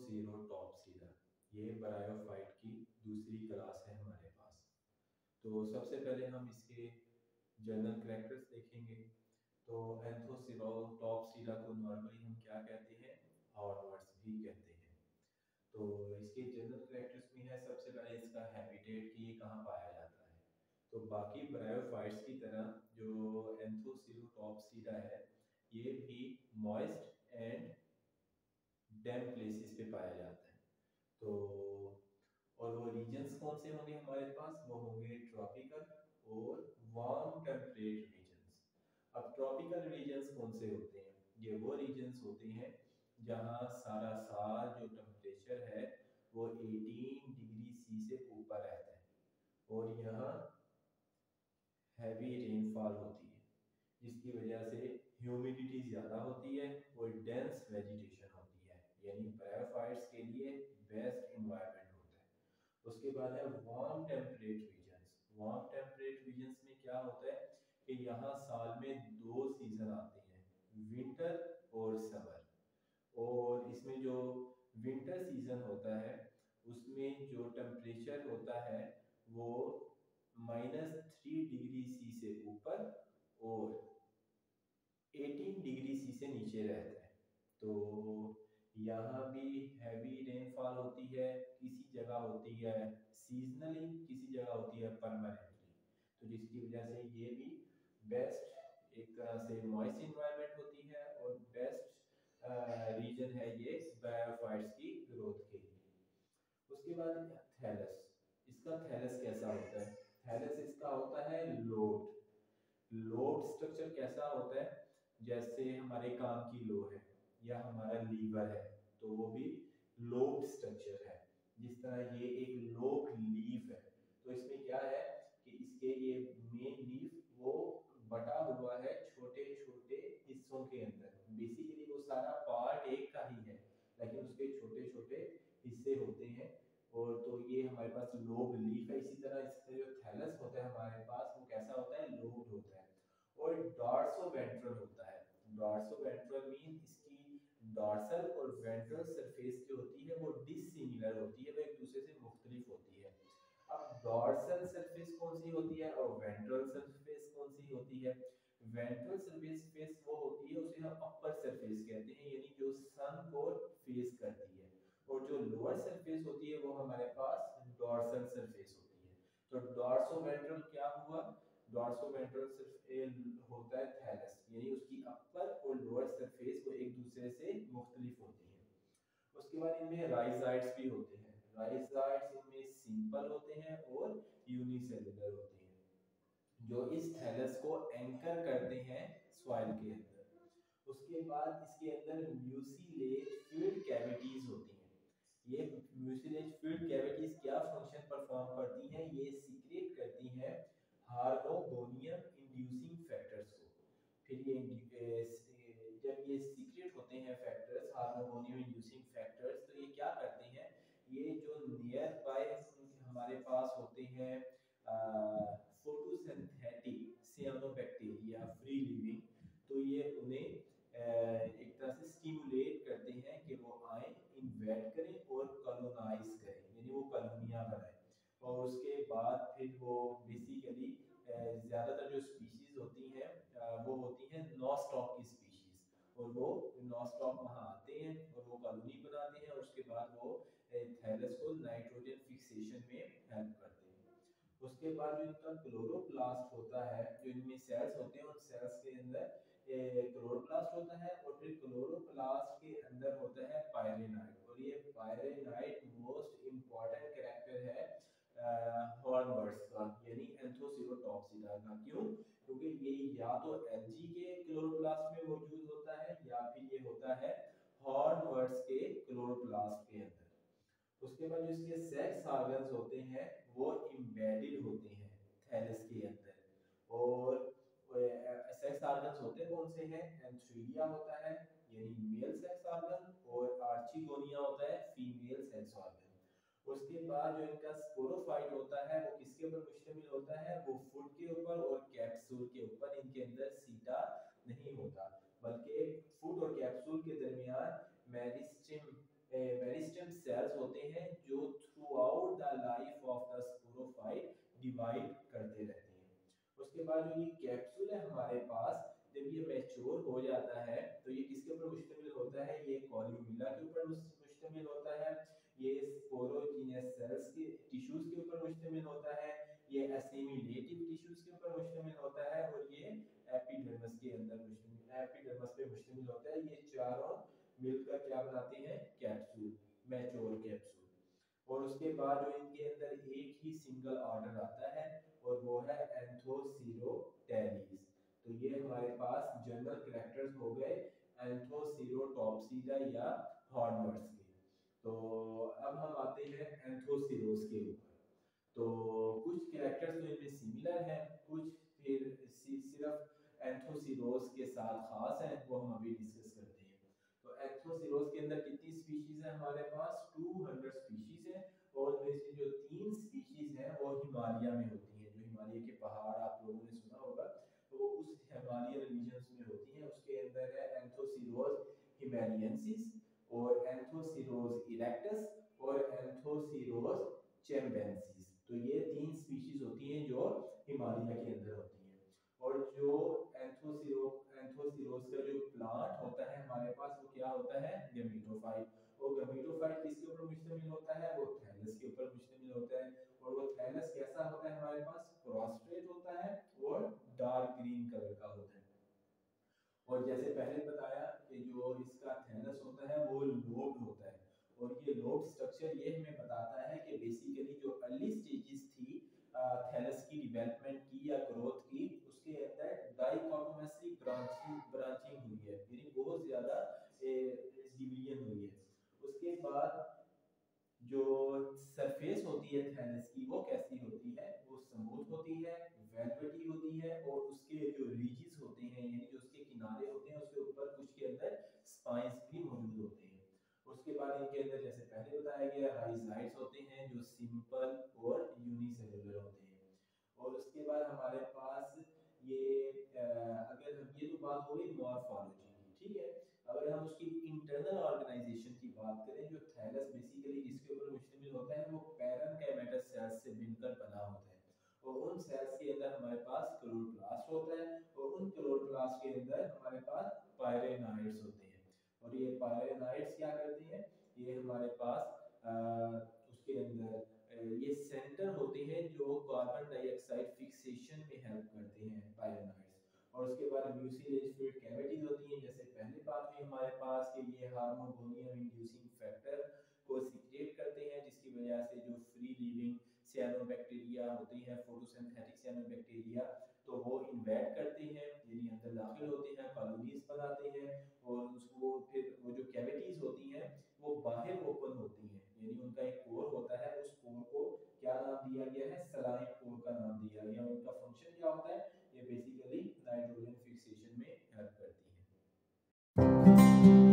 एंथोसिरोटॉप्सिडा, ये ब्रायोफाइट की दूसरी क्लास है हमारे पास। तो सबसे पहले हम इसके जनरल कैरेक्टर्स देखेंगे। तो एंथोसिरोटॉप्सिडा को नॉर्मली हम क्या कहते हैं, हॉर्नवर्ड्स भी कहते हैं। तो इसके जनरल कैरेक्टर्स में है सबसे पहले इसका हैबिटेट कि ये कहाँ पाया जाता है। तो बाकी ब्रायोफाइट्स की तरह जो एंथोसिरोटॉप्सिडा है ये भी मॉइस्ट एंड डैम्प प्लेसेस पे पाया जाता है। तो और वो रीजन्स कौन से होंगे हमारे पास, वो होंगे ट्रॉपिकल और वार्म टेम्परेट रीजन्स। अब ट्रॉपिकल रीजन्स कौन से होते हैं, ये वो रीजन्स होते हैं जहाँ सारा साल जो टेम्परेचर है वो 18 डिग्री सी से ऊपर रहता है और यहाँ हैवी रेनफॉल होती है, जिसकी वजह से ह्यूमिडिटी ज़्यादा होती है और डेंस वेजिटेशन होती है, यानी ब्रायोफाइट्स के लिए बेस्ट इन्वायरमेंट होता है। उसके बाद है warm temperate regions. Warm temperate regions में क्या होता है कि यहाँ साल में 2 सीजन आते हैं, विंटर और समर। और इसमें जो विंटर सीजन होता है उसमें जो टेम्परेचर होता है वो -3 डिग्री सी से ऊपर और 18 डिग्री सी से नीचे रहता है। तो यहाँ भी हैवी रेनफॉल होती है, किसी जगह होती है सीजनली, किसी जगह होती है परमानेंटली। तो जिसकी वजह से ये भी बेस्ट एक तरह से मॉइस्ट इन्वायरमेंट होती है और बेस्ट रीजन है ये ब्रायोफाइट्स की ग्रोथ के लिए। उसके बाद थैलस। इसका थैलस कैसा होता है, थैलस इसका होता है लोड। लोड स्ट्रक्चर कैसा होता है, जैसे हमारे कान की लो है या हमारा लीवर है तो वो भी लोब स्ट्रक्चर है। जिस तरह ये एक लोब लीफ है, तो इसमें क्या है कि इसके ये मेन लीफ वो बटा हुआ है छोटे छोटे हिस्सों के अंदर। बेसिकली वो सारा पार्ट एक का ही है लेकिन उसके छोटे छोटे हिस्से होते हैं। और तो ये हमारे पास लोब लीफ है। इसी तरह इसका जो थैलस होता है हमारे पास वो कैसा होता है, लोब्ड होता है। और डॉर्सोवेंट्रल होता है। डॉर्सोवेंट्रल मीन इसकी डॉर्सल और वेंट्रल सरफेस जो होती है वो डिसिमिलर होती है, वो एक दूसरे से मुख्तलिफ होती है। अब डॉर्सल सरफेस कौन सी होती है और वेंट्रल सरफेस कौन सी होती है। वेंट्रल सरफेस वो होती है उसे हम अपर सरफेस कहते हैं, यानी जो सन को फेस करती है। और जो लोअर सरफेस होती है वो हमारे पास डॉर्सल सरफेस होती है। तो डॉर्सोवेंट्रल क्या हुआ, डॉर्सोवेंट्रल सिर्फ होता है थैलस, यानी उसकी अपर और लोअर सरफेस वो एक दूसरे से मुख्तलिफ होती है। उसके बाद इनमें राइजाइड्स भी होते हैं। राइजाइड्स इनमें सिंपल होते हैं और यूनिसेलुलर होते हैं जो इस थैलस को एंकर करते हैं सॉइल के अंदर। उसके बाद इसके अंदर म्यूसिलेज फ्लूइड कैविटीज होती हैं। ये म्यूसिलेज फ्लूइड कैविटीज क्या फंक्शन परफॉर्म करती हैं, ये सीक्रेट करती हैं हार्मोगोनियम इंड्यूसिंग फैक्टर्स को। फिर ये जब ये सीक्रेट होते हैं फैक्टर्स, हार्मोगोनियम इंड्यूसिंग फैक्टर्स, तो ये क्या करते हैं, ये जो नियर बाय हमारे पास होते हैं फोटोसिंथेटिक सियानोबैक्टीरिया फ्री लिविंग, तो ये उन्हें एक तरह से स्टिमुलेट करते हैं कि वो आए, इन्वेट करें और कॉलोनाइज करें, यानी वो कॉलोनियां बनाएं। और उसके बाद फिर वो बेसिकली ज़्यादातर जो स्पीशीज होती हैं वो होती हैं नॉस्टॉक की स्पीशीज, और वो नॉस्टॉक वहाँ आते हैं और वो कॉलोनी बनाते हैं और उसके बाद वो थैलस को नाइट्रोजन फिक्सेशन में हेल्प करते हैं। उसके बाद जो इनका क्लोरोप्लास्ट होता है, जो इनमें सेल्स होते हैं उन सेल्स के अंदर क्लोरोप्लास्ट होता है और फिर क्लोरोप्लास्ट के अंदर होता है पायरेनाइट। और ये पायरेनाइट मोस्ट इंपॉर्टेंट कैरेक्टर है हॉर्नवर्ड्स का, यानी एंथोसिरोटॉप्सिडा का। क्यों, क्योंकि ये या तो एल्गी के क्लोरोप्लास्ट में मौजूद होता है या फिर ये होता है हॉर्नवर्ड्स के क्लोरोप्लास्ट के अंदर। उसके बाद जो इसके सेक्स ऑर्गन्स होते हैं वो एम्बेडेड होते हैं थैलस के अंदर। और सेक्स ऑर्गन्स होते कौन से हैं, एंथ्रीडिया होता है यानी मेल सेक्स ऑर्गन, और आर्चिगोनिया होता है फीमेल सेक्स ऑर्गन। उसके बाद जो इनका स्पोरोफाइट होता है वो किसके ऊपर मुश्तमिल होता है, वो फुट के ऊपर और कैप्सूल के ऊपर। इनके अंदर सीटा नहीं होता बल्कि फुट और कैप्सूल के दरमियान मेरिस्टेम मेरिस्टेम सेल्स होते हैं जो through out the life of the sporophyte divide करते रहते हैं। उसके बाद जो ये कैप्सूल है हमारे पास, जब ये मैच्योर हो जाता है तो ये किसके ऊपर मुश्तमिल होता है, ये कॉल्यूमिला के ऊपर मुश्तमिल होता है, ये स्पोरोजिनस सेल्स के टिश्यूज के ऊपर मुश्तमिल होता है, ये असिमिलेटिव टिश्यूज के ऊपर मुश्तमिल होता है, और ये एपिडर्मिस के अंदर मुश्तमिल, एपिडर्मिस पे मुश्तमिल होता है। ये चारों मिलकर क्या बनाते हैं, कैप्सूल, मैच्योर कैप्सूल। और उसके बाद जो इनके अंदर एक ही सिंगल ऑर्डर आता है और वो है एंथोसिरोटेलीज। तो ये हमारे पास जनरल कैरेक्टर्स हो गए एंथोसिरोटॉप्सिडा या हॉर्नवर्ड्स के। तो अब हम आते हैं एंथोसिरोस के ऊपर। तो कुछ कैरेक्टर्स तो इनमें सिमिलर हैं, कुछ फिर सिर्फ एंथोसिरोस के साथ खास हैं, वो हम अभी डिस्कस करते हैं। तो एंथोसिरोस के अंदर कितनी स्पीशीज है हमारे पास, 200 स्पीशीज है, और उनमें से जो 3 स्पीशीज हैं वो हिमालय में होती हैं। जो हिमालय के पहाड़ आप लोगों ने सुना होगा, तो वो उस हिमालयन रीजन्स में होती हैं। उसके अंदर है एंथोसिरोस हिमालयंसिस, और एंथोसिरोस इरेक्टस, और एंथोसिरोस चैम्बेंसिस। तो ये 3 स्पीशीज होती हैं जो हिमालय के अंदर होती हैं। और जो एंथोसिरोस का जो प्लांट होता है हमारे पास, वो क्या होता है, गमीटोफाइट। और गमीटोफाइट किसके ऊपर मुश्तमिल होता है, वो थैलस के ऊपर मुश्तमिल होता है। और वो थैलस कैसा होता है हमारे पास, प्रोस्ट्रेट होता है और डार्क ग्रीन कलर का होता है। और जैसे पहले बताया कि जो इसका थैलस होता है वो लोब होता है, और ये लोब स्ट्रक्चर ये हमें बताता है कि बेसिकली जो अर्ली स्टेजेस थी थैलस की डेवलपमेंट की या ग्रोथ की, उसके अंदर डाइकोटोमसली ब्रांचिंग हुई है, यानी बहुत ज्यादा डिवीजन हुई है। उसके बाद जो सरफेस होती है थैलस की वो कैसी होती है, वो स्मूथ होती है, वेलवेटी होती है, और उसके जो रीजेस होते हैं यानी जो उसके किनारे होते हैं उसके ऊपर कुछ के अंदर स्पाइंस भी मौजूद होते हैं। उसके बाद इनके अंदर जैसे पहले बताया गया राइजाइट्स होते हैं जो सिंपल और यूनिसेलुलर होते हैं। और उसके बाद हमारे पास ये अगर ये तो बात हो गई मॉर्फोलॉजी की, ठीक है। अगर हम उसकी इंटरनल ऑर्गेनाइजेशन की बात करें, जो थैलस बेसिकली जिसके ऊपर मुश्तमिल होता है वो पैरेन्काइमेटस सेल्स से मिलकर बना होता है। और उन सेल्स के अंदर हमारे पास क्लोरोप्लास्ट होता है, और उन क्लोरोप्लास्ट के अंदर हमारे पास पायरेनाइड्स होते हैं। और ये पायरेनाइड्स क्या करते हैं, ये हमारे पास उसके अंदर ये सेंटर होते हैं जो कार्बन डाइऑक्साइड फिक्सेशन में हेल्प करते हैं पायरेनाइड्स। और उसके बाद म्यूसिलेज फ्लूइड कैविटीज होती हैं, जैसे पहले बात हुई हमारे पास कि ये हार्मोगोनियम इंड्यूसिंग फैक्टर को सीक्रेट करते हैं, जिसकी वजह से जो फ्री लिविंग सियानोबैक्टीरिया होती हैं, फोटोसिंथेटिक सियानोबैक्टीरिया, तो वो इन्वेट करते हैं यानी अंदर दाखिल होते हैं, कॉलोनीज बनाते हैं, और उसको फिर वो जो कैविटीज होती हैं वो बाहर ओपन होती हैं, यानी उनका एक पोर होता है, उस पोर को क्या नाम दिया गया है, सलाइन पोर का नाम दिया गया। उनका फंक्शन क्या होता है, ये बेसिकली नाइट्रोजन फिक्सेशन में हेल्प करती है।